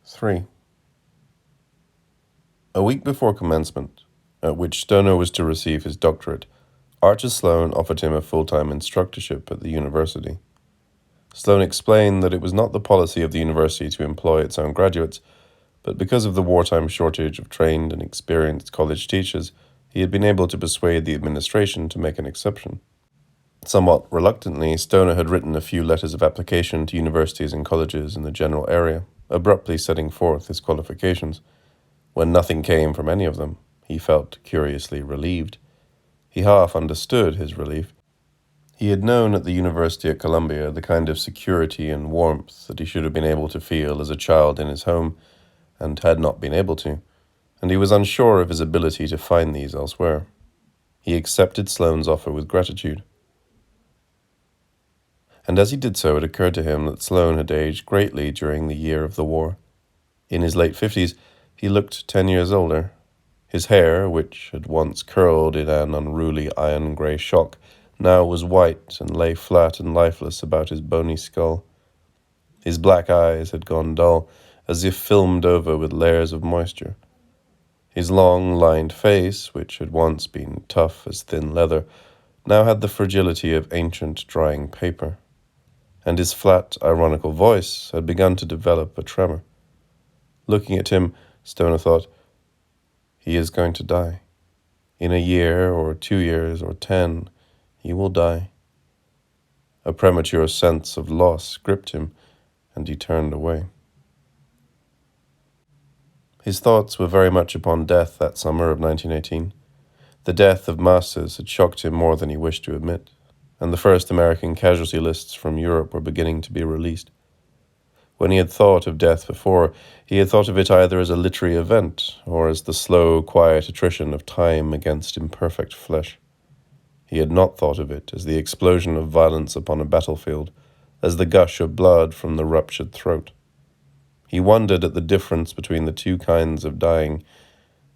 3. A week before commencement, at which Stoner was to receive his doctorate, Archer Sloane offered him a full-time instructorship at the university. Sloane explained that it was not the policy of the university to employ its own graduates, but because of the wartime shortage of trained and experienced college teachers, he had been able to persuade the administration to make an exception. Somewhat reluctantly, Stoner had written a few letters of application to universities and colleges in the general area, abruptly setting forth his qualifications. When nothing came from any of them, he felt curiously relieved. He half understood his relief. He had known at the University at Columbia the kind of security and warmth that he should have been able to feel as a child in his home, and had not been able to, and he was unsure of his ability to find these elsewhere. He accepted Sloane's offer with gratitude. And as he did so, it occurred to him that Sloane had aged greatly during the year of the war. In his late 50s, he looked 10 years older. His hair, which had once curled in an unruly iron-grey shock, now was white and lay flat and lifeless about his bony skull. His black eyes had gone dull, as if filmed over with layers of moisture. His long, lined face, which had once been tough as thin leather, now had the fragility of ancient drying paper. And his flat, ironical voice had begun to develop a tremor. Looking at him, Stoner thought, he is going to die. In a year, or 2 years, or 10, he will die. A premature sense of loss gripped him, and he turned away. His thoughts were very much upon death that summer of 1918. The death of Masters had shocked him more than he wished to admit, and the first American casualty lists from Europe were beginning to be released. When he had thought of death before, he had thought of it either as a literary event or as the slow, quiet attrition of time against imperfect flesh. He had not thought of it as the explosion of violence upon a battlefield, as the gush of blood from the ruptured throat. He wondered at the difference between the two kinds of dying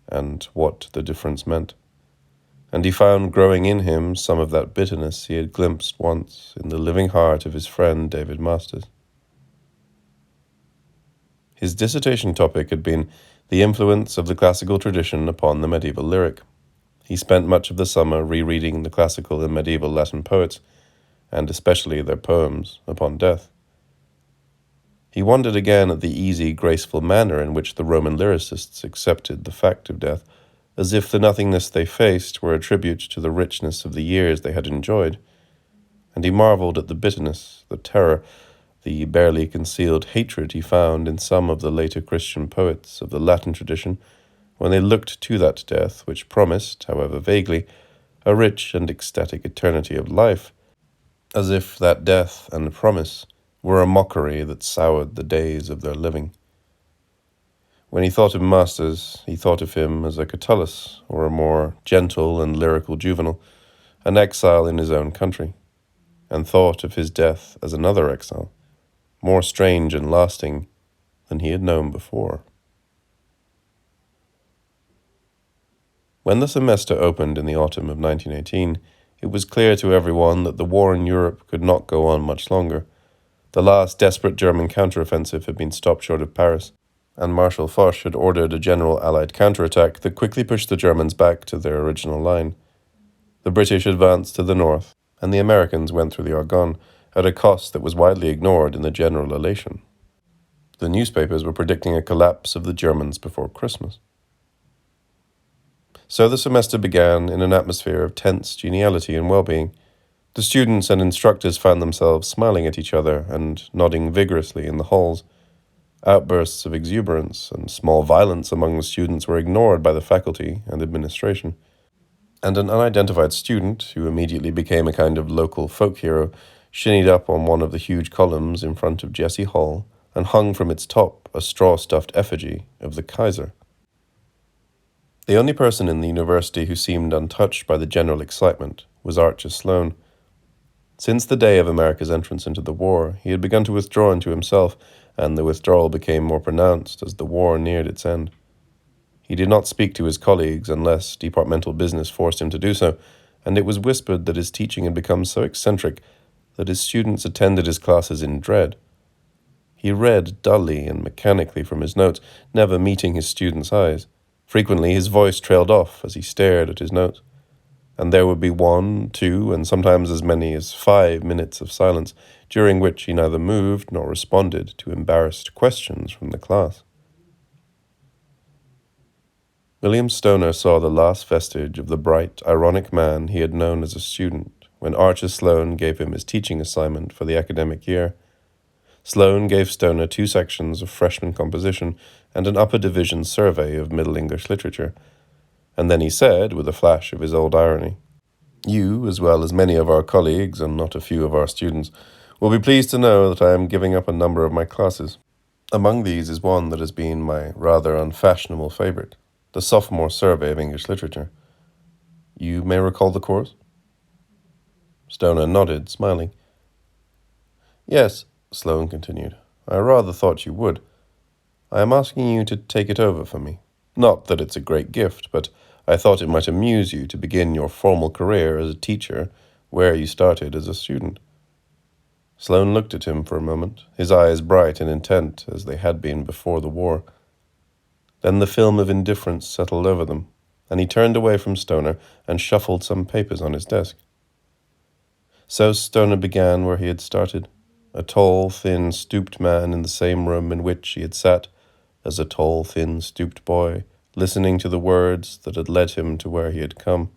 and what the difference meant. And he found growing in him some of that bitterness he had glimpsed once in the living heart of his friend David Masters. His dissertation topic had been the influence of the classical tradition upon the medieval lyric. He spent much of the summer rereading the classical and medieval Latin poets, and especially their poems upon death. He wondered again at the easy, graceful manner in which the Roman lyricists accepted the fact of death, as if the nothingness they faced were a tribute to the richness of the years they had enjoyed. And he marveled at the bitterness, the terror, the barely concealed hatred he found in some of the later Christian poets of the Latin tradition when they looked to that death which promised, however vaguely, a rich and ecstatic eternity of life, as if that death and promise were a mockery that soured the days of their living. When he thought of Masters, he thought of him as a Catullus, or a more gentle and lyrical Juvenal, an exile in his own country, and thought of his death as another exile, more strange and lasting than he had known before. When the semester opened in the autumn of 1918, it was clear to everyone that the war in Europe could not go on much longer. The last desperate German counteroffensive had been stopped short of Paris, and Marshal Foch had ordered a general Allied counterattack that quickly pushed the Germans back to their original line. The British advanced to the north, and the Americans went through the Argonne at a cost that was widely ignored in the general elation. The newspapers were predicting a collapse of the Germans before Christmas. So the semester began in an atmosphere of tense geniality and well-being. The students and instructors found themselves smiling at each other and nodding vigorously in the halls. Outbursts of exuberance and small violence among the students were ignored by the faculty and administration. And an unidentified student, who immediately became a kind of local folk hero, shinnied up on one of the huge columns in front of Jesse Hall and hung from its top a straw-stuffed effigy of the Kaiser. The only person in the university who seemed untouched by the general excitement was Archer Sloane. Since the day of America's entrance into the war, he had begun to withdraw into himself, and the withdrawal became more pronounced as the war neared its end. He did not speak to his colleagues unless departmental business forced him to do so, and it was whispered that his teaching had become so eccentric that his students attended his classes in dread. He read dully and mechanically from his notes, never meeting his students' eyes. Frequently his voice trailed off as he stared at his notes, and there would be 1, 2, and sometimes as many as 5 minutes of silence, during which he neither moved nor responded to embarrassed questions from the class. William Stoner saw the last vestige of the bright, ironic man he had known as a student when Archer Sloane gave him his teaching assignment for the academic year. Sloane gave Stoner 2 sections of freshman composition and an upper division survey of Middle English literature, and then he said, with a flash of his old irony, "You, as well as many of our colleagues and not a few of our students, will be pleased to know that I am giving up a number of my classes. Among these is one that has been my rather unfashionable favorite, the sophomore survey of English literature. You may recall the course?" Stoner nodded, smiling. "Yes," Sloane continued, "I rather thought you would. I am asking you to take it over for me. Not that it's a great gift, but I thought it might amuse you to begin your formal career as a teacher where you started as a student." Sloane looked at him for a moment, his eyes bright and intent as they had been before the war. Then the film of indifference settled over them, and he turned away from Stoner and shuffled some papers on his desk. So Stoner began where he had started, a tall, thin, stooped man in the same room in which he had sat as a tall, thin, stooped boy, listening to the words that had led him to where he had come.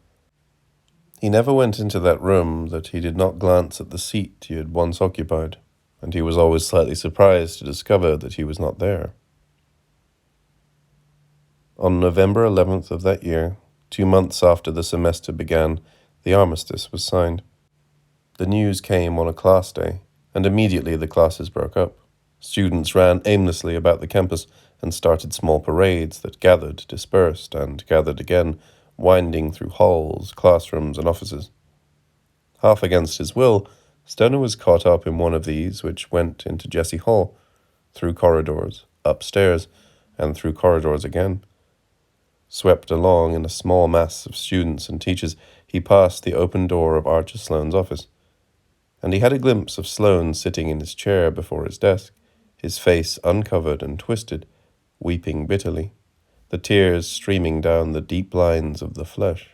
He never went into that room that he did not glance at the seat he had once occupied, and he was always slightly surprised to discover that he was not there. On November 11th of that year, 2 months after the semester began, the armistice was signed. The news came on a class day, and immediately the classes broke up. Students ran aimlessly about the campus and started small parades that gathered, dispersed, and gathered again, winding through halls, classrooms, and offices. Half against his will, Stoner was caught up in one of these, which went into Jesse Hall, through corridors, upstairs, and through corridors again. Swept along in a small mass of students and teachers, he passed the open door of Archer Sloane's office, and he had a glimpse of Sloane sitting in his chair before his desk, his face uncovered and twisted, weeping bitterly, the tears streaming down the deep lines of the flesh.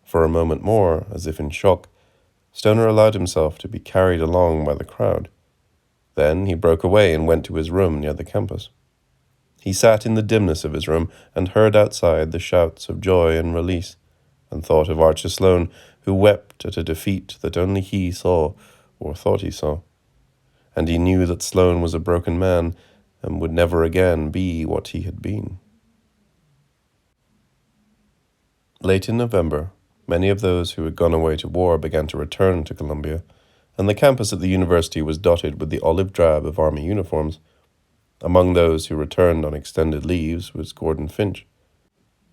For a moment more, as if in shock, Stoner allowed himself to be carried along by the crowd. Then he broke away and went to his room near the campus. He sat in the dimness of his room and heard outside the shouts of joy and release, and thought of Archer Sloane, who wept at a defeat that only he saw, or thought he saw. And he knew that Sloane was a broken man, and would never again be what he had been. Late in November, many of those who had gone away to war began to return to Columbia, and the campus at the university was dotted with the olive drab of army uniforms. Among those who returned on extended leaves was Gordon Finch.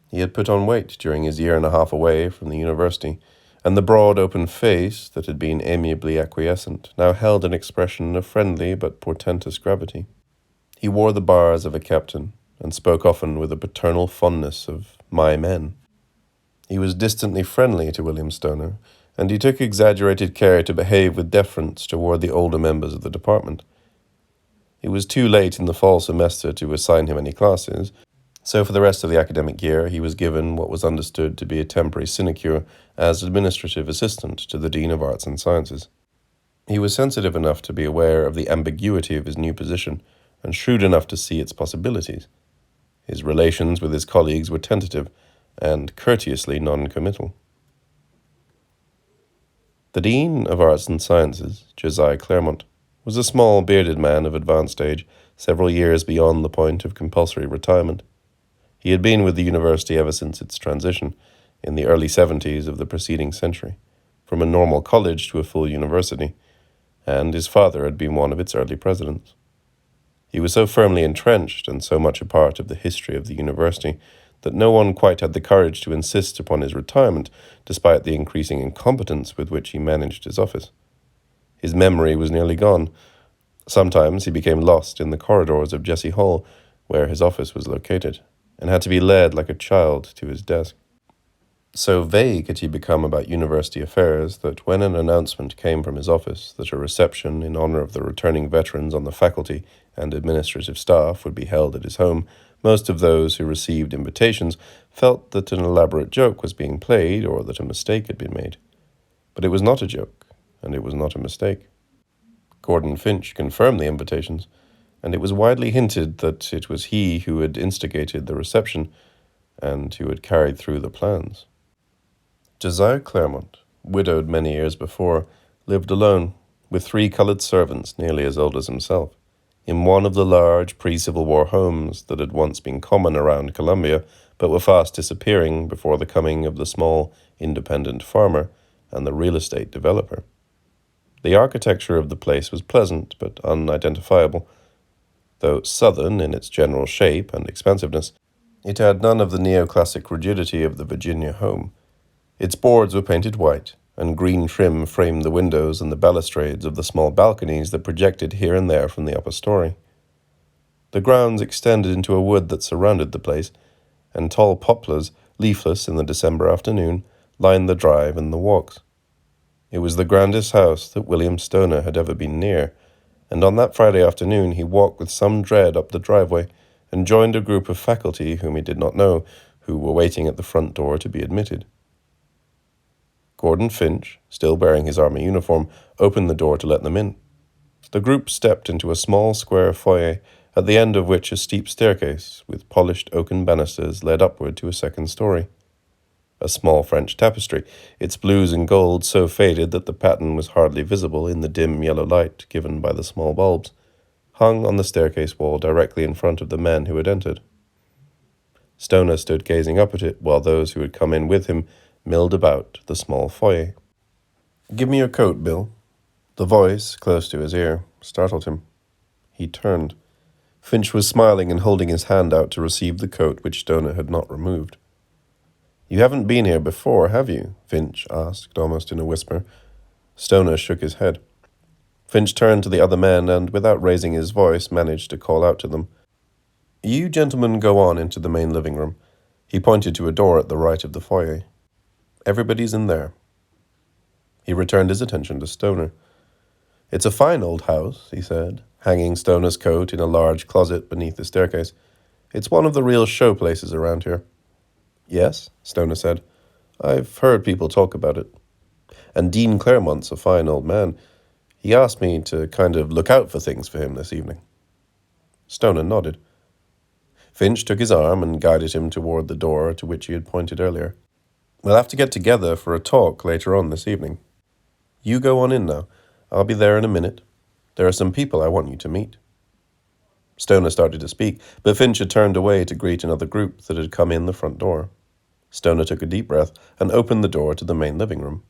He had put on weight during his year and a half away from the university, and the broad, open face that had been amiably acquiescent now held an expression of friendly but portentous gravity. He wore the bars of a captain, and spoke often with a paternal fondness of "my men." He was distantly friendly to William Stoner, and he took exaggerated care to behave with deference toward the older members of the department. It was too late in the fall semester to assign him any classes, so for the rest of the academic year he was given what was understood to be a temporary sinecure as administrative assistant to the Dean of Arts and Sciences. He was sensitive enough to be aware of the ambiguity of his new position, and shrewd enough to see its possibilities. His relations with his colleagues were tentative, and courteously non-committal. The Dean of Arts and Sciences, Josiah Claremont, was a small, bearded man of advanced age, several years beyond the point of compulsory retirement. He had been with the university ever since its transition, in the early 70s of the preceding century, from a normal college to a full university, and his father had been one of its early presidents. He was so firmly entrenched and so much a part of the history of the university that no one quite had the courage to insist upon his retirement, despite the increasing incompetence with which he managed his office. His memory was nearly gone. Sometimes he became lost in the corridors of Jesse Hall, where his office was located, and had to be led like a child to his desk. So vague had he become about university affairs that when an announcement came from his office that a reception in honor of the returning veterans on the faculty and administrative staff would be held at his home, most of those who received invitations felt that an elaborate joke was being played or that a mistake had been made. But it was not a joke, and it was not a mistake. Gordon Finch confirmed the invitations, and it was widely hinted that it was he who had instigated the reception and who had carried through the plans. Josiah Claremont, widowed many years before, lived alone, with 3 colored servants nearly as old as himself, in one of the large pre-Civil War homes that had once been common around Columbia, but were fast disappearing before the coming of the small, independent farmer and the real estate developer. The architecture of the place was pleasant but unidentifiable. Though southern in its general shape and expansiveness, it had none of the neoclassic rigidity of the Virginia home. Its boards were painted white, and green trim framed the windows and the balustrades of the small balconies that projected here and there from the upper story. The grounds extended into a wood that surrounded the place, and tall poplars, leafless in the December afternoon, lined the drive and the walks. It was the grandest house that William Stoner had ever been near, and on that Friday afternoon he walked with some dread up the driveway and joined a group of faculty whom he did not know, who were waiting at the front door to be admitted. Gordon Finch, still wearing his army uniform, opened the door to let them in. The group stepped into a small square foyer, at the end of which a steep staircase with polished oaken banisters led upward to a second story. A small French tapestry, its blues and gold so faded that the pattern was hardly visible in the dim yellow light given by the small bulbs, hung on the staircase wall directly in front of the men who had entered. Stoner stood gazing up at it while those who had come in with him milled about the small foyer. "Give me your coat, Bill." The voice, close to his ear, startled him. He turned. Finch was smiling and holding his hand out to receive the coat which Stoner had not removed. "You haven't been here before, have you?" Finch asked, almost in a whisper. Stoner shook his head. Finch turned to the other men and, without raising his voice, managed to call out to them. "You gentlemen go on into the main living room." He pointed to a door at the right of the foyer. "Everybody's in there." He returned his attention to Stoner. "It's a fine old house," he said, hanging Stoner's coat in a large closet beneath the staircase. "It's one of the real show places around here." "Yes," Stoner said. "I've heard people talk about it. And Dean Claremont's a fine old man. He asked me to kind of look out for things for him this evening." Stoner nodded. Finch took his arm and guided him toward the door to which he had pointed earlier. "We'll have to get together for a talk later on this evening. You go on in now. I'll be there in a minute. There are some people I want you to meet." Stoner started to speak, but Finch had turned away to greet another group that had come in the front door. Stoner took a deep breath and opened the door to the main living room.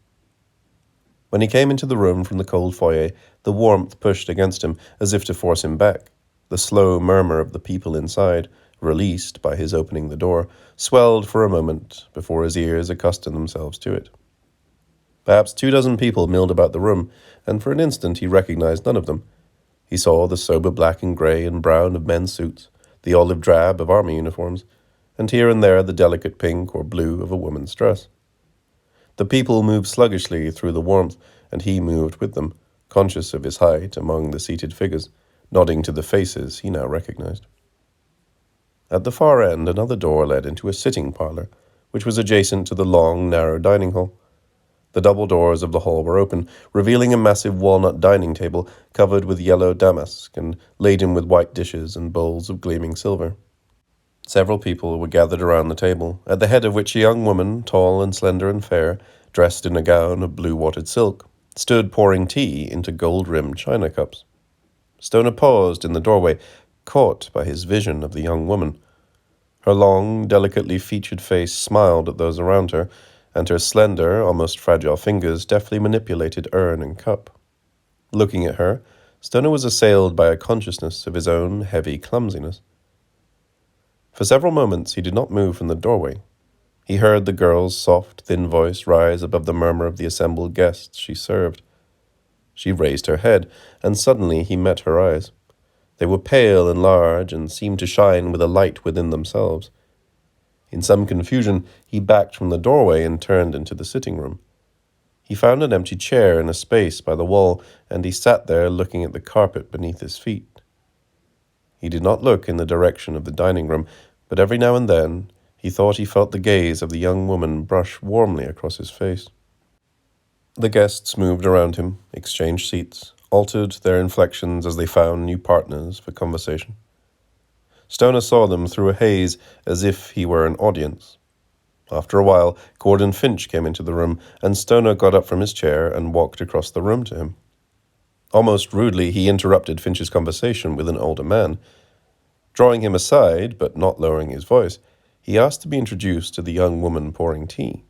When he came into the room from the cold foyer, the warmth pushed against him as if to force him back. The slow murmur of the people inside, released by his opening the door, swelled for a moment before his ears accustomed themselves to it. Perhaps 24 people milled about the room, and for an instant he recognized none of them. He saw the sober black and gray and brown of men's suits, the olive drab of army uniforms, and here and there the delicate pink or blue of a woman's dress. The people moved sluggishly through the warmth, and he moved with them, conscious of his height among the seated figures, nodding to the faces he now recognized. At the far end, another door led into a sitting parlor, which was adjacent to the long, narrow dining hall. The double doors of the hall were open, revealing a massive walnut dining table covered with yellow damask and laden with white dishes and bowls of gleaming silver. Several people were gathered around the table, at the head of which a young woman, tall and slender and fair, dressed in a gown of blue-watered silk, stood pouring tea into gold-rimmed china cups. Stoner paused in the doorway, caught by his vision of the young woman. Her long, delicately featured face smiled at those around her, and her slender, almost fragile fingers deftly manipulated urn and cup. Looking at her, Stoner was assailed by a consciousness of his own heavy clumsiness. For several moments he did not move from the doorway. He heard the girl's soft, thin voice rise above the murmur of the assembled guests she served. She raised her head, and suddenly he met her eyes. They were pale and large, and seemed to shine with a light within themselves. In some confusion, he backed from the doorway and turned into the sitting room. He found an empty chair in a space by the wall, and he sat there looking at the carpet beneath his feet. He did not look in the direction of the dining room, but every now and then he thought he felt the gaze of the young woman brush warmly across his face. The guests moved around him, exchanged seats, altered their inflections as they found new partners for conversation. Stoner saw them through a haze as if he were an audience. After a while, Gordon Finch came into the room, and Stoner got up from his chair and walked across the room to him. Almost rudely, he interrupted Finch's conversation with an older man. Drawing him aside, but not lowering his voice, he asked to be introduced to the young woman pouring tea.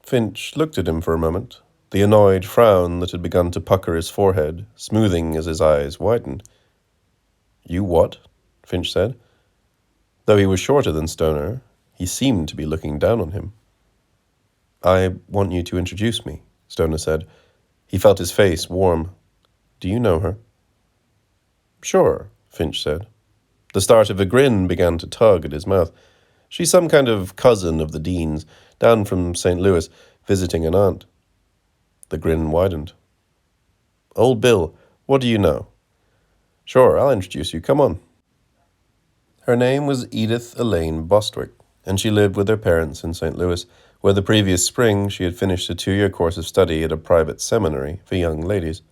Finch looked at him for a moment, the annoyed frown that had begun to pucker his forehead, smoothing as his eyes widened. "You what?" Finch said. Though he was shorter than Stoner, he seemed to be looking down on him. "I want you to introduce me," Stoner said. He felt his face warm. "Do you know her?" "Sure," Finch said. The start of a grin began to tug at his mouth. "She's some kind of cousin of the Dean's, down from St. Louis, visiting an aunt." The grin widened. "Old Bill, what do you know?" "Sure, I'll introduce you. Come on." Her name was Edith Elaine Bostwick, and she lived with her parents in St. Louis, where the previous spring she had finished a 2-year course of study at a private seminary for young ladies.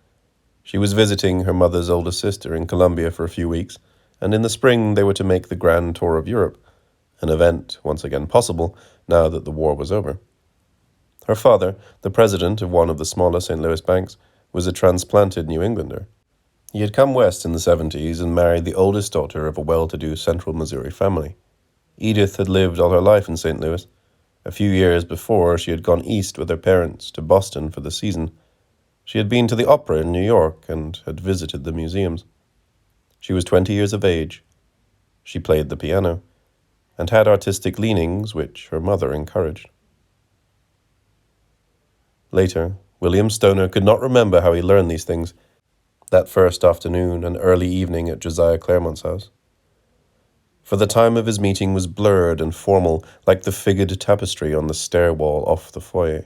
She was visiting her mother's older sister in Colombia for a few weeks, and in the spring they were to make the grand tour of Europe, an event once again possible now that the war was over. Her father, the president of one of the smaller St. Louis banks, was a transplanted New Englander. He had come west in the 70s and married the oldest daughter of a well-to-do central Missouri family. Edith had lived all her life in St. Louis. A few years before, she had gone east with her parents to Boston for the season. She had been to the opera in New York and had visited the museums. She was 20 years of age. She played the piano and had artistic leanings which her mother encouraged. Later, William Stoner could not remember how he learned these things, that first afternoon and early evening at Josiah Claremont's house. For the time of his meeting was blurred and formal, like the figured tapestry on the stair wall off the foyer.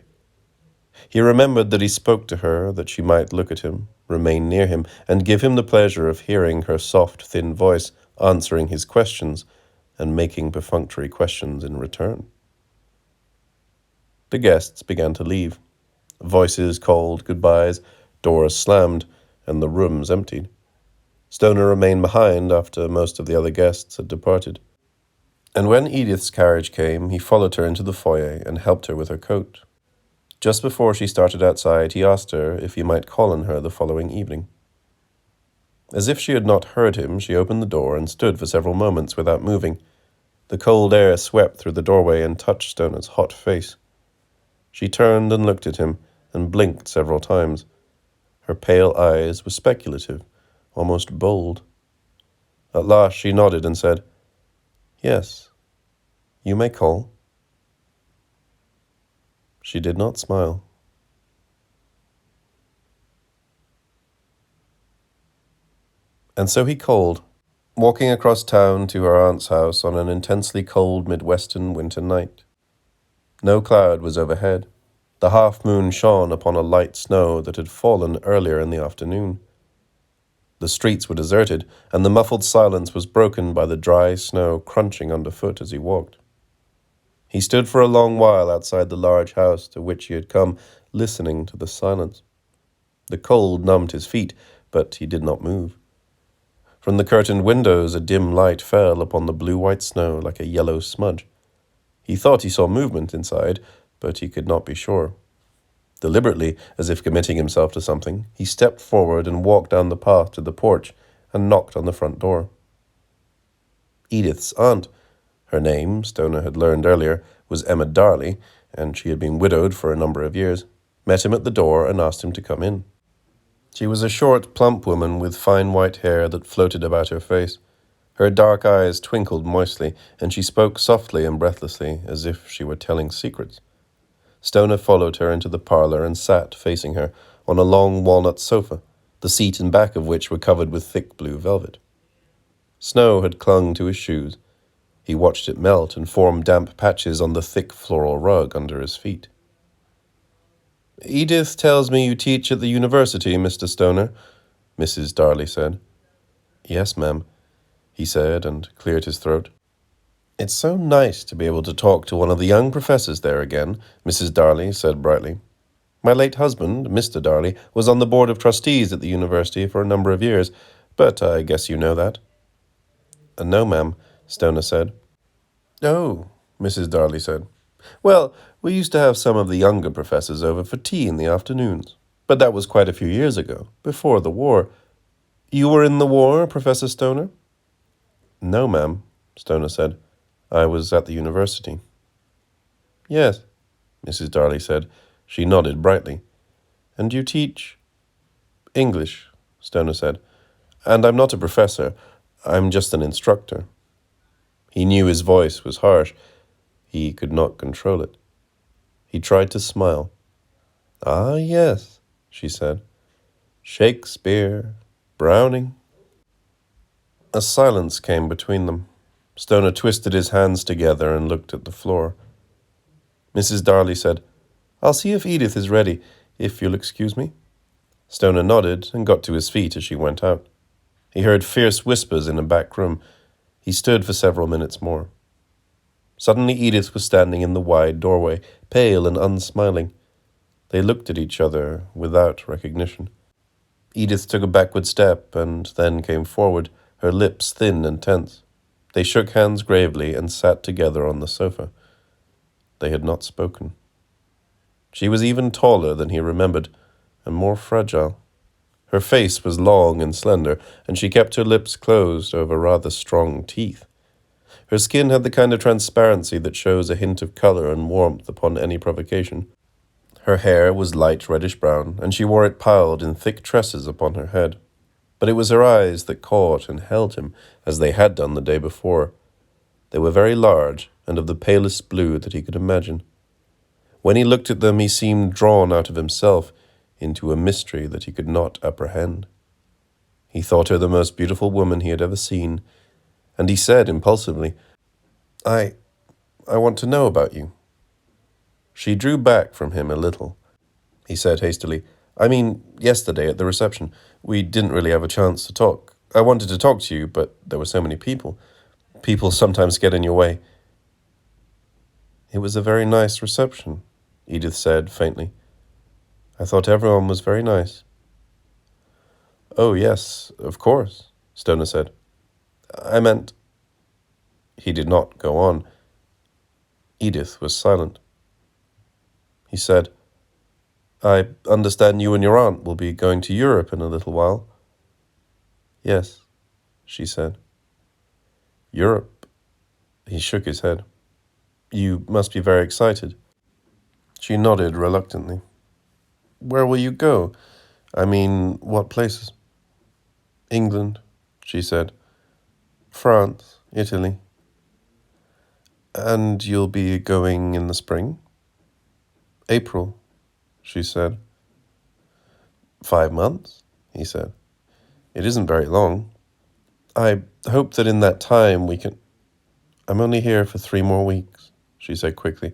He remembered that he spoke to her, that she might look at him, remain near him, and give him the pleasure of hearing her soft, thin voice answering his questions and making perfunctory questions in return. The guests began to leave. Voices called goodbyes, doors slammed, and the rooms emptied. Stoner remained behind after most of the other guests had departed. And when Edith's carriage came, he followed her into the foyer and helped her with her coat. Just before she started outside, he asked her if he might call on her the following evening. As if she had not heard him, she opened the door and stood for several moments without moving. The cold air swept through the doorway and touched Stoner's hot face. She turned and looked at him and blinked several times. Her pale eyes were speculative, almost bold. At last she nodded and said, "Yes, you may call." She did not smile. And so he called, walking across town to her aunt's house on an intensely cold Midwestern winter night. No cloud was overhead. The half-moon shone upon a light snow that had fallen earlier in the afternoon. The streets were deserted, and the muffled silence was broken by the dry snow crunching underfoot as he walked. He stood for a long while outside the large house to which he had come, listening to the silence. The cold numbed his feet, but he did not move. From the curtained windows a dim light fell upon the blue-white snow like a yellow smudge. He thought he saw movement inside, but he could not be sure. Deliberately, as if committing himself to something, he stepped forward and walked down the path to the porch and knocked on the front door. Edith's aunt, her name, Stoner had learned earlier, was Emma Darley, and she had been widowed for a number of years, met him at the door and asked him to come in. She was a short, plump woman with fine white hair that floated about her face. Her dark eyes twinkled moistly, and she spoke softly and breathlessly, as if she were telling secrets. Stoner followed her into the parlor and sat facing her on a long walnut sofa, the seat and back of which were covered with thick blue velvet. Snow had clung to his shoes. He watched it melt and form damp patches on the thick floral rug under his feet. "Edith tells me you teach at the university, Mr. Stoner," Mrs. Darley said. "Yes, ma'am," he said and cleared his throat. "It's so nice to be able to talk to one of the young professors there again," Mrs. Darley said brightly. "My late husband, Mr. Darley, was on the board of trustees at the university for a number of years, but I guess you know that." "No, ma'am," Stoner said. "Oh," Mrs. Darley said. "Well, we used to have some of the younger professors over for tea in the afternoons. But that was quite a few years ago, before the war. You were in the war, Professor Stoner?" "No, ma'am," Stoner said. "I was at the university." "Yes," Mrs. Darley said. She nodded brightly. "And you teach?" "English," Stoner said. "And I'm not a professor. I'm just an instructor." He knew his voice was harsh. He could not control it. He tried to smile. "Ah, yes," she said. "Shakespeare, Browning." A silence came between them. Stoner twisted his hands together and looked at the floor. Mrs. Darley said, "I'll see if Edith is ready, if you'll excuse me." Stoner nodded and got to his feet as she went out. He heard fierce whispers in a back room. He stood for several minutes more. Suddenly Edith was standing in the wide doorway, pale and unsmiling. They looked at each other without recognition. Edith took a backward step and then came forward, her lips thin and tense. They shook hands gravely and sat together on the sofa. They had not spoken. She was even taller than he remembered, and more fragile. Her face was long and slender, and she kept her lips closed over rather strong teeth. Her skin had the kind of transparency that shows a hint of color and warmth upon any provocation. Her hair was light reddish-brown, and she wore it piled in thick tresses upon her head. But it was her eyes that caught and held him, as they had done the day before. They were very large, and of the palest blue that he could imagine. When he looked at them, he seemed drawn out of himself into a mystery that he could not apprehend. He thought her the most beautiful woman he had ever seen, and he said impulsively, I want to know about you." She drew back from him a little. He said hastily, "I mean, yesterday at the reception. We didn't really have a chance to talk. I wanted to talk to you, but there were so many people. People sometimes get in your way." "It was a very nice reception," Edith said faintly. "I thought everyone was very nice." "Oh, yes, of course," Stoner said. "I meant—" He did not go on. Edith was silent. He said, "I understand you and your aunt will be going to Europe in a little while." "Yes," she said. "Europe?" He shook his head. "You must be very excited." She nodded reluctantly. "Where will you go? I mean, what places?" "England," she said. "France, Italy." "And you'll be going in the spring?" "April," she said. 5 months, he said. "It isn't very long. I hope that in that time we can—" "I'm only here for 3 more weeks," she said quickly.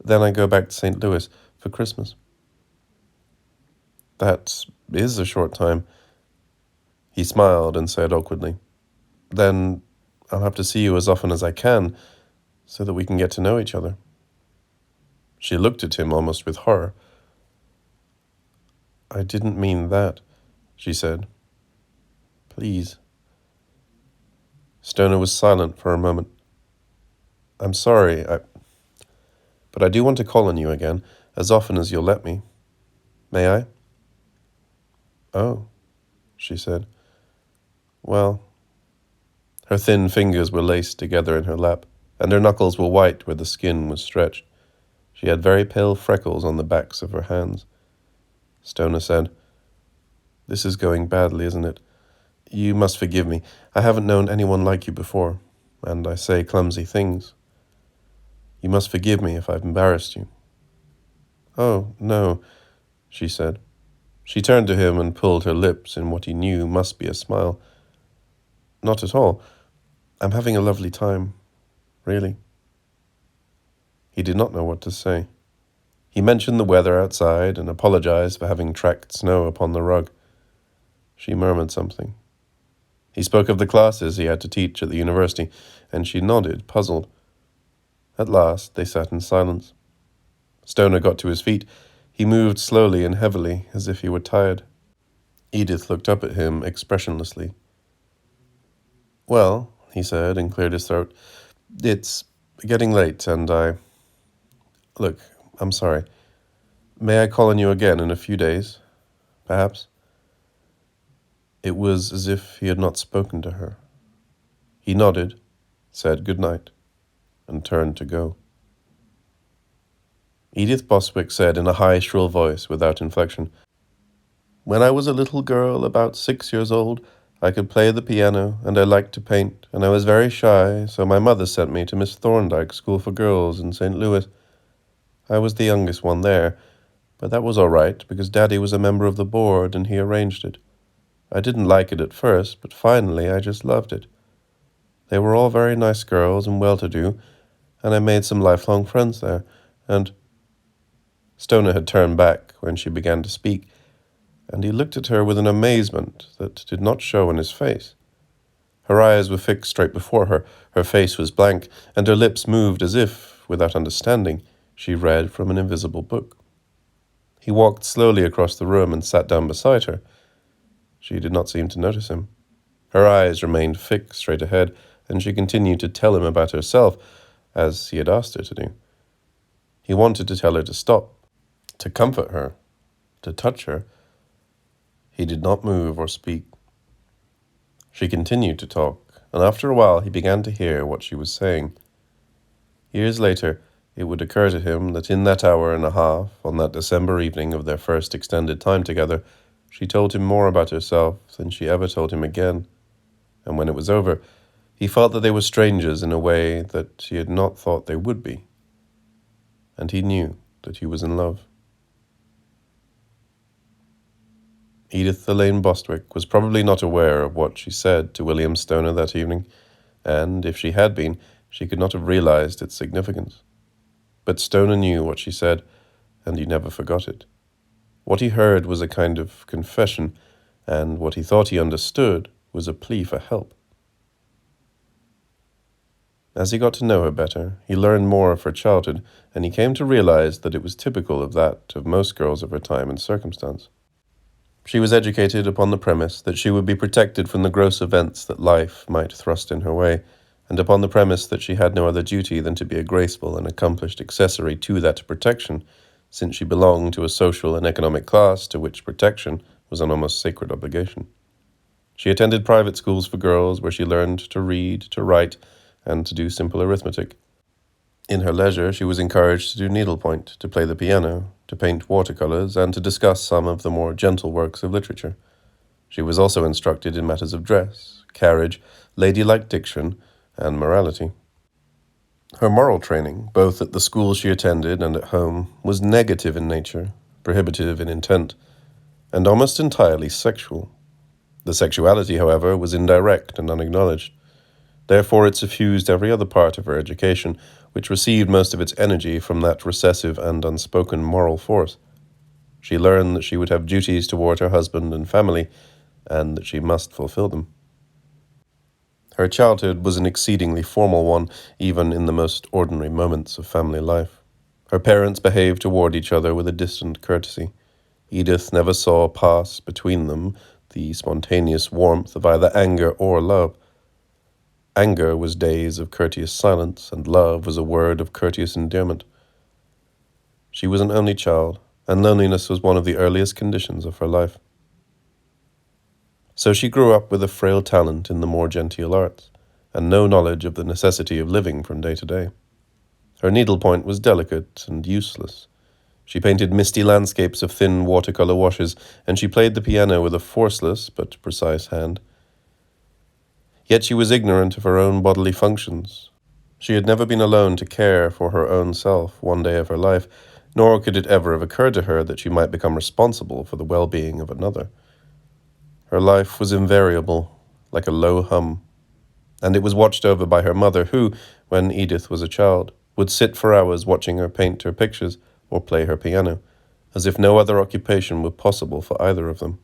"Then I go back to St. Louis for Christmas." "That is a short time." He smiled and said awkwardly, "Then I'll have to see you as often as I can, so that we can get to know each other." She looked at him almost with horror. "I didn't mean that," she said. "Please." Stoner was silent for a moment. "I'm sorry, but I do want to call on you again, as often as you'll let me. May I?" "Oh," she said. "Well." Her thin fingers were laced together in her lap, and her knuckles were white where the skin was stretched. She had very pale freckles on the backs of her hands. Stoner said, "This is going badly, isn't it? You must forgive me. I haven't known anyone like you before, and I say clumsy things. You must forgive me if I've embarrassed you." "Oh, no," she said. She turned to him and pulled her lips in what he knew must be a smile. "Not at all. I'm having a lovely time." really. He did not know what to say. He mentioned the weather outside and apologized for having tracked snow upon the rug. She murmured something. He spoke of the classes he had to teach at the university, and she nodded, puzzled. At last they sat in silence. Stoner got to his feet. He moved slowly and heavily, as if he were tired. Edith looked up at him expressionlessly. "Well," he said, and cleared his throat, "it's getting late, and Look, I'm sorry. May I call on you again in a few days, perhaps?" It was as if he had not spoken to her. He nodded, said good night, and turned to go. Edith Bostwick said in a high, shrill voice without inflection, "When I was a little girl, about 6 years old, I could play the piano, and I liked to paint, and I was very shy, so my mother sent me to Miss Thorndyke's School for Girls in St. Louis. I was the youngest one there, but that was all right, because Daddy was a member of the board, and he arranged it. I didn't like it at first, but finally I just loved it. They were all very nice girls and well-to-do, and I made some lifelong friends there, and—" Stoner had turned back when she began to speak, and he looked at her with an amazement that did not show in his face. Her eyes were fixed straight before her, her face was blank, and her lips moved as if, without understanding, she read from an invisible book. He walked slowly across the room and sat down beside her. She did not seem to notice him. Her eyes remained fixed straight ahead, and she continued to tell him about herself, as he had asked her to do. He wanted to tell her to stop, to comfort her, to touch her. He did not move or speak. She continued to talk, and after a while he began to hear what she was saying. Years later, it would occur to him that in that hour and a half, on that December evening of their first extended time together, she told him more about herself than she ever told him again, and when it was over, he felt that they were strangers in a way that he had not thought they would be, and he knew that he was in love. Edith Elaine Bostwick was probably not aware of what she said to William Stoner that evening, and if she had been, she could not have realized its significance. But Stoner knew what she said, and he never forgot it. What he heard was a kind of confession, and what he thought he understood was a plea for help. As he got to know her better, he learned more of her childhood, and he came to realize that it was typical of that of most girls of her time and circumstance. She was educated upon the premise that she would be protected from the gross events that life might thrust in her way, and upon the premise that she had no other duty than to be a graceful and accomplished accessory to that protection, since she belonged to a social and economic class to which protection was an almost sacred obligation. She attended private schools for girls where she learned to read, to write, and to do simple arithmetic. In her leisure, she was encouraged to do needlepoint, to play the piano, to paint watercolors, and to discuss some of the more gentle works of literature. She was also instructed in matters of dress, carriage, ladylike diction, and morality. Her moral training, both at the school she attended and at home, was negative in nature, prohibitive in intent, and almost entirely sexual. The sexuality, however, was indirect and unacknowledged. Therefore, it suffused every other part of her education, which received most of its energy from that recessive and unspoken moral force. She learned that she would have duties toward her husband and family, and that she must fulfill them. Her childhood was an exceedingly formal one, even in the most ordinary moments of family life. Her parents behaved toward each other with a distant courtesy. Edith never saw pass between them the spontaneous warmth of either anger or love. Anger was days of courteous silence, and love was a word of courteous endearment. She was an only child, and loneliness was one of the earliest conditions of her life. So she grew up with a frail talent in the more genteel arts, and no knowledge of the necessity of living from day to day. Her needlepoint was delicate and useless. She painted misty landscapes of thin watercolor washes, and she played the piano with a forceless but precise hand. Yet she was ignorant of her own bodily functions. She had never been alone to care for her own self one day of her life, nor could it ever have occurred to her that she might become responsible for the well-being of another. Her life was invariable, like a low hum. and it was watched over by her mother who, when Edith was a child, would sit for hours watching her paint her pictures or play her piano, as if no other occupation were possible for either of them.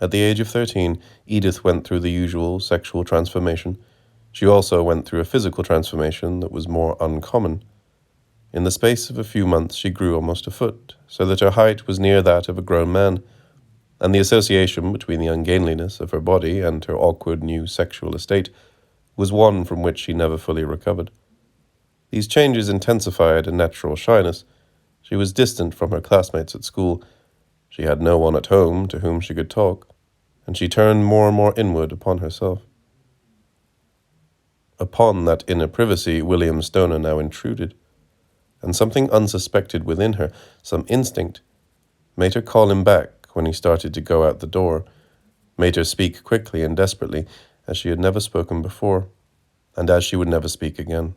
At the age of 13, Edith went through the usual sexual transformation. She also went through a physical transformation that was more uncommon. In the space of a few months, she grew almost a foot, so that her height was near that of a grown man, and the association between the ungainliness of her body and her awkward new sexual estate was one from which she never fully recovered. These changes intensified a natural shyness. She was distant from her classmates at school. She had no one at home to whom she could talk, and she turned more and more inward upon herself. Upon that inner privacy William Stoner now intruded, and something unsuspected within her, some instinct, made her call him back when he started to go out the door, made her speak quickly and desperately, as she had never spoken before, and as she would never speak again.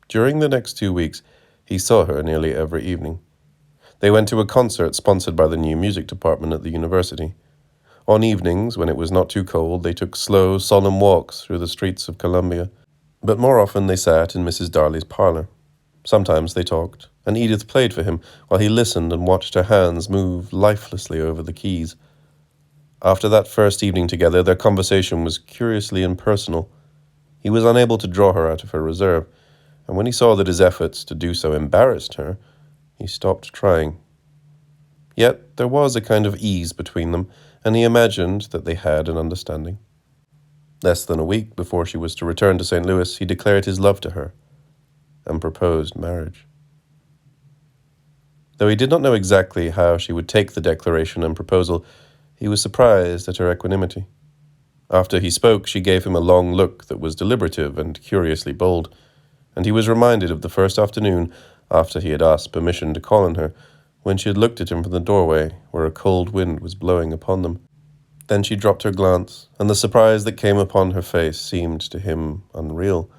During the next 2 weeks, he saw her nearly every evening. They went to a concert sponsored by the new music department at the university. On evenings, when it was not too cold, they took slow, solemn walks through the streets of Columbia, but more often they sat in Mrs. Darley's parlor. Sometimes they talked, and Edith played for him while he listened and watched her hands move lifelessly over the keys. After that first evening together, their conversation was curiously impersonal. He was unable to draw her out of her reserve, and when he saw that his efforts to do so embarrassed her, he stopped trying. Yet there was a kind of ease between them, and he imagined that they had an understanding. Less than a week before she was to return to St. Louis, he declared his love to her and proposed marriage. Though he did not know exactly how she would take the declaration and proposal, he was surprised at her equanimity. After he spoke, she gave him a long look that was deliberative and curiously bold, and he was reminded of the first afternoon after he had asked permission to call on her, when she had looked at him from the doorway where a cold wind was blowing upon them. Then she dropped her glance, and the surprise that came upon her face seemed to him unreal.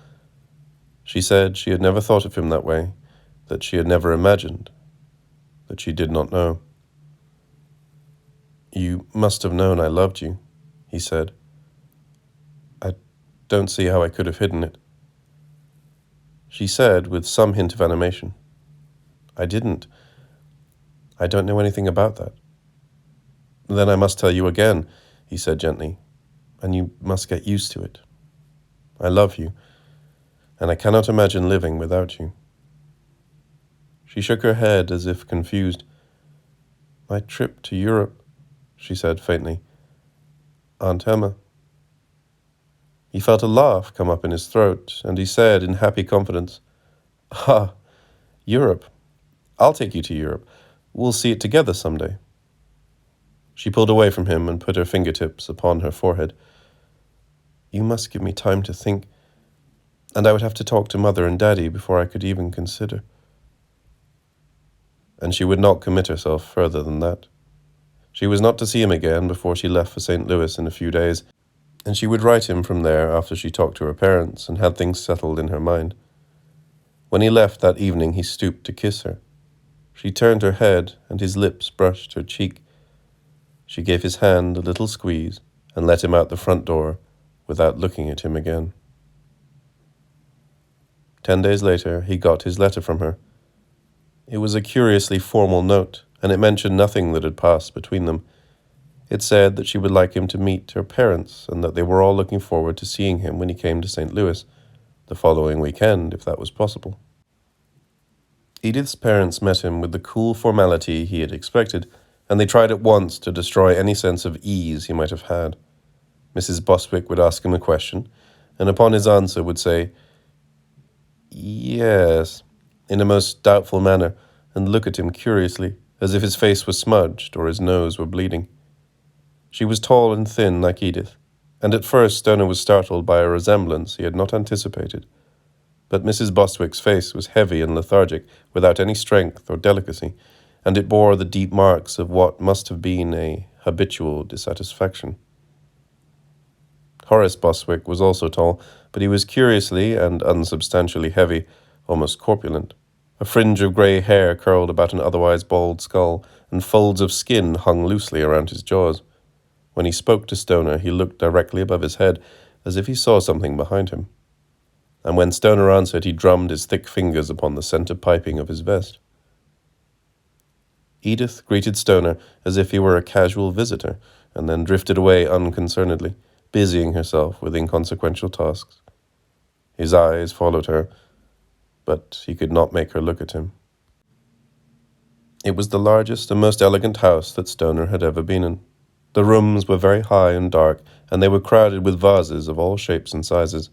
She said she had never thought of him that way, that she had never imagined, that she did not know. "You must have known I loved you," he said. "I don't see how I could have hidden it." She said with some hint of animation, "I didn't. I don't know anything about that." "Then I must tell you again," he said gently, "and you must get used to it. I love you, and I cannot imagine living without you." She shook her head as if confused. "My trip to Europe," she said faintly. "Aunt Emma." He felt a laugh come up in his throat, and he said in happy confidence, "Ah, Europe. I'll take you to Europe. We'll see it together someday." She pulled away from him and put her fingertips upon her forehead. "You must give me time to think, and I would have to talk to Mother and Daddy before I could even consider." And she would not commit herself further than that. She was not to see him again before she left for St. Louis in a few days, and she would write him from there after she talked to her parents and had things settled in her mind. When he left that evening, he stooped to kiss her. She turned her head, and his lips brushed her cheek. She gave his hand a little squeeze and let him out the front door without looking at him again. 10 days later, he got his letter from her. It was a curiously formal note, and it mentioned nothing that had passed between them. It said that she would like him to meet her parents, and that they were all looking forward to seeing him when he came to St. Louis, the following weekend, if that was possible. Edith's parents met him with the cool formality he had expected, and they tried at once to destroy any sense of ease he might have had. Mrs. Bostwick would ask him a question, and upon his answer would say, "Yes," in a most doubtful manner, and look at him curiously, as if his face were smudged or his nose were bleeding. She was tall and thin like Edith, and at first Stoner was startled by a resemblance he had not anticipated. But Mrs. Bostwick's face was heavy and lethargic, without any strength or delicacy, and it bore the deep marks of what must have been a habitual dissatisfaction. Horace Bostwick was also tall, but he was curiously and unsubstantially heavy, almost corpulent. A fringe of grey hair curled about an otherwise bald skull, and folds of skin hung loosely around his jaws. When he spoke to Stoner, he looked directly above his head, as if he saw something behind him. And when Stoner answered, he drummed his thick fingers upon the centre piping of his vest. Edith greeted Stoner as if he were a casual visitor, and then drifted away unconcernedly, busying herself with inconsequential tasks. His eyes followed her, but he could not make her look at him. It was the largest and most elegant house that Stoner had ever been in. The rooms were very high and dark, and they were crowded with vases of all shapes and sizes,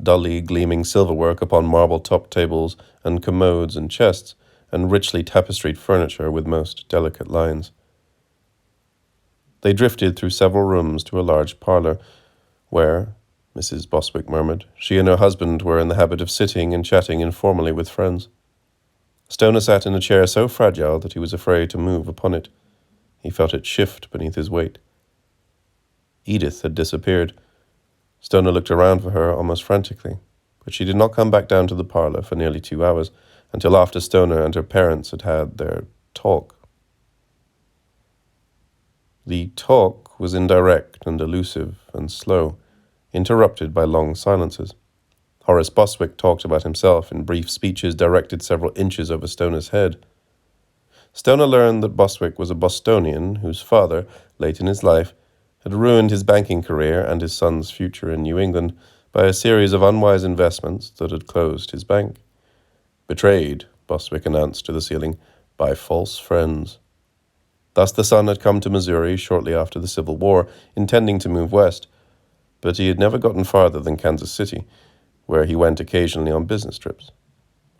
dully gleaming silverwork upon marble-topped tables and commodes and chests, and richly tapestried furniture with most delicate lines. They drifted through several rooms to a large parlour, where, Mrs. Bostwick murmured, she and her husband were in the habit of sitting and chatting informally with friends. Stoner sat in a chair so fragile that he was afraid to move upon it. He felt it shift beneath his weight. Edith had disappeared. Stoner looked around for her almost frantically, but she did not come back down to the parlour for nearly 2 hours, until after Stoner and her parents had had their talk. The talk was indirect and elusive and slow, interrupted by long silences. Horace Bostwick talked about himself in brief speeches directed several inches over Stoner's head. Stoner learned that Bostwick was a Bostonian whose father, late in his life, had ruined his banking career and his son's future in New England by a series of unwise investments that had closed his bank. Betrayed, Bostwick announced to the ceiling, by false friends. Thus the son had come to Missouri shortly after the Civil War, intending to move west, but he had never gotten farther than Kansas City, where he went occasionally on business trips.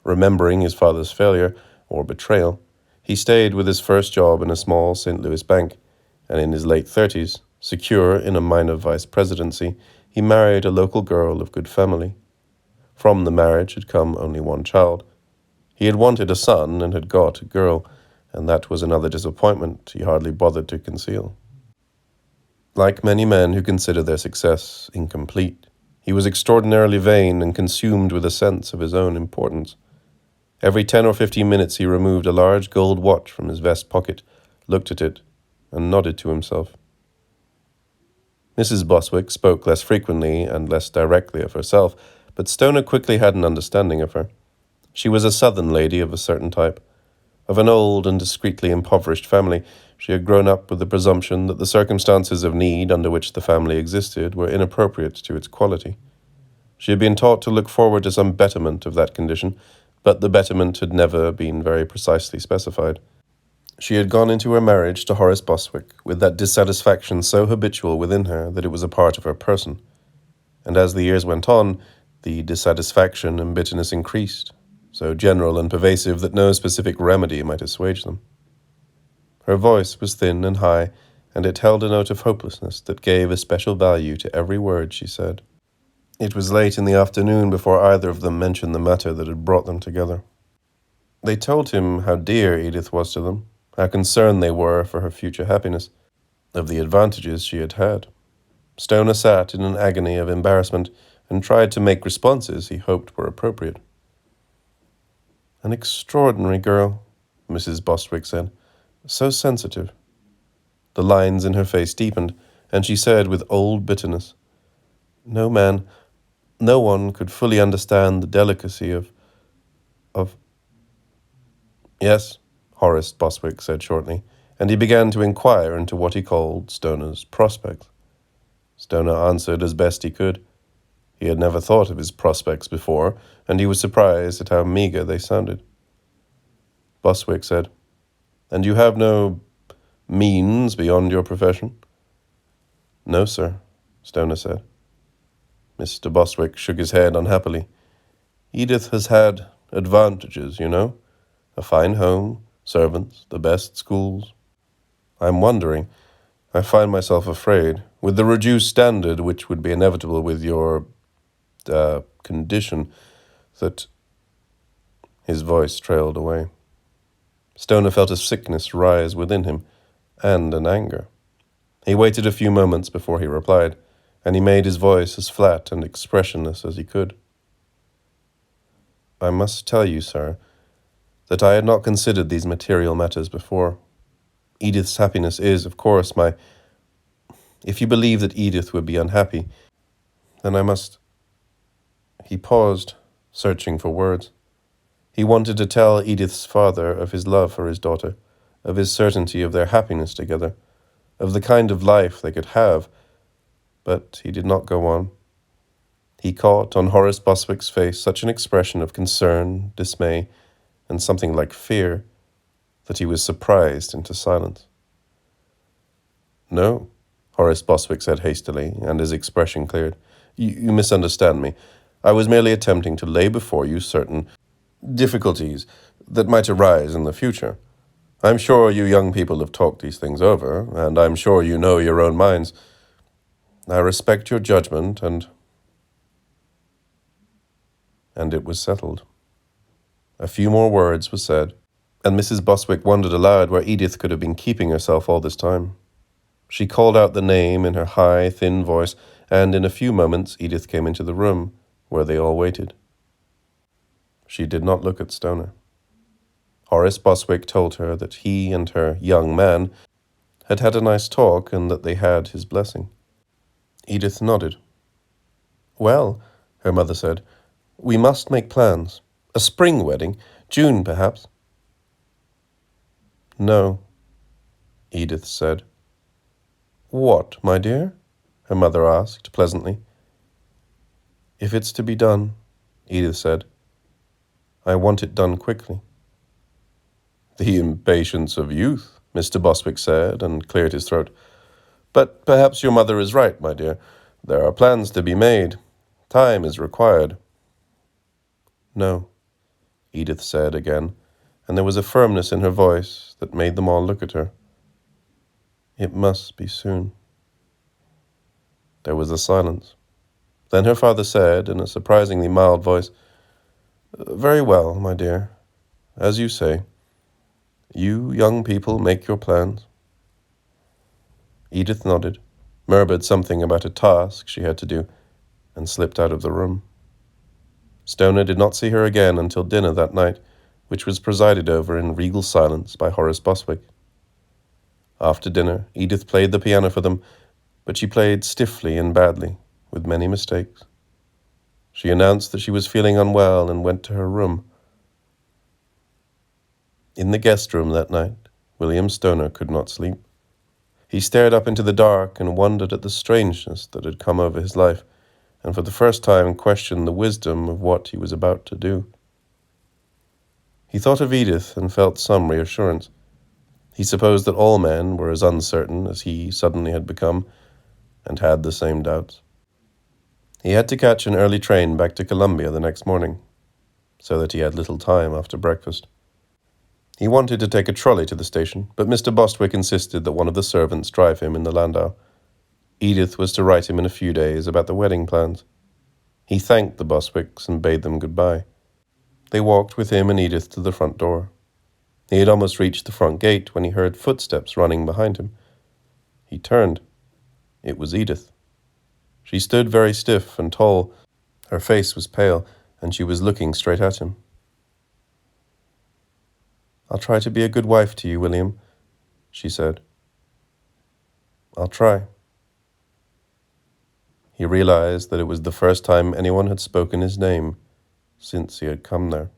Remembering his father's failure, or betrayal, he stayed with his first job in a small St. Louis bank, and in his late 30s, secure in a minor vice presidency, he married a local girl of good family. From the marriage had come only one child. He had wanted a son and had got a girl, and that was another disappointment he hardly bothered to conceal. Like many men who consider their success incomplete, he was extraordinarily vain and consumed with a sense of his own importance. Every 10 or 15 minutes he removed a large gold watch from his vest pocket, looked at it, and nodded to himself. Mrs. Bostwick spoke less frequently and less directly of herself, but Stoner quickly had an understanding of her. She was a Southern lady of a certain type. Of an old and discreetly impoverished family, she had grown up with the presumption that the circumstances of need under which the family existed were inappropriate to its quality. She had been taught to look forward to some betterment of that condition, but the betterment had never been very precisely specified. She had gone into her marriage to Horace Bostwick with that dissatisfaction so habitual within her that it was a part of her person, and as the years went on, the dissatisfaction and bitterness increased, so general and pervasive that no specific remedy might assuage them. Her voice was thin and high, and it held a note of hopelessness that gave a special value to every word she said. It was late in the afternoon before either of them mentioned the matter that had brought them together. They told him how dear Edith was to them, how concerned they were for her future happiness, of the advantages she had had. Stoner sat in an agony of embarrassment and tried to make responses he hoped were appropriate. "An extraordinary girl," Mrs. Bostwick said. "So sensitive." The lines in her face deepened, and she said with old bitterness, No one could fully understand the delicacy of... Yes, Horace Bostwick said shortly, and he began to inquire into what he called Stoner's prospects. Stoner answered as best he could. He had never thought of his prospects before, and he was surprised at how meagre they sounded. Bostwick said, "And you have no means beyond your profession?" "No, sir," Stoner said. Mr. Bostwick shook his head unhappily. "Edith has had advantages, you know. A fine home, servants, the best schools. I'm wondering, I find myself afraid, with the reduced standard which would be inevitable with your, condition, that..." His voice trailed away. Stoner felt a sickness rise within him, and an anger. He waited a few moments before he replied, and he made his voice as flat and expressionless as he could. "I must tell you, sir, that I had not considered these material matters before. Edith's happiness is, of course, my... If you believe that Edith would be unhappy, then I must... He paused, searching for words. He wanted to tell Edith's father of his love for his daughter, of his certainty of their happiness together, of the kind of life they could have, but he did not go on. He caught on Horace Bostwick's face such an expression of concern, dismay, and something like fear, that he was surprised into silence. "No," Horace Bostwick said hastily, and his expression cleared. You misunderstand me. I was merely attempting to lay before you certain difficulties that might arise in the future. I'm sure you young people have talked these things over, and I'm sure you know your own minds. I respect your judgment, and it was settled. A few more words were said, and Mrs. Bostwick wondered aloud where Edith could have been keeping herself all this time. She called out the name in her high, thin voice, and in a few moments Edith came into the room, where they all waited. She did not look at Stoner. Horace Bostwick told her that he and her young man had had a nice talk and that they had his blessing. Edith nodded. "Well," her mother said, "we must make plans. A spring wedding, June perhaps." "No," Edith said. "What, my dear?" her mother asked pleasantly. "If it's to be done," Edith said, "I want it done quickly." "The impatience of youth," Mr. Bostwick said, and cleared his throat. "But perhaps your mother is right, my dear. There are plans to be made. Time is required." "No," Edith said again, and there was a firmness in her voice that made them all look at her. "It must be soon." There was a silence. Then her father said, in a surprisingly mild voice, "Very well, my dear. As you say. You young people make your plans." Edith nodded, murmured something about a task she had to do, and slipped out of the room. Stoner did not see her again until dinner that night, which was presided over in regal silence by Horace Bostwick. After dinner, Edith played the piano for them, but she played stiffly and badly, with many mistakes. She announced that she was feeling unwell and went to her room. In the guest room that night, William Stoner could not sleep. He stared up into the dark and wondered at the strangeness that had come over his life, and for the first time questioned the wisdom of what he was about to do. He thought of Edith and felt some reassurance. He supposed that all men were as uncertain as he suddenly had become, and had the same doubts. He had to catch an early train back to Columbia the next morning, so that he had little time after breakfast. He wanted to take a trolley to the station, but Mr. Bostwick insisted that one of the servants drive him in the landau. Edith was to write him in a few days about the wedding plans. He thanked the Bostwicks and bade them goodbye. They walked with him and Edith to the front door. He had almost reached the front gate when he heard footsteps running behind him. He turned. It was Edith. She stood very stiff and tall. Her face was pale, and she was looking straight at him. "I'll try to be a good wife to you, William," she said. "I'll try." He realized that it was the first time anyone had spoken his name since he had come there.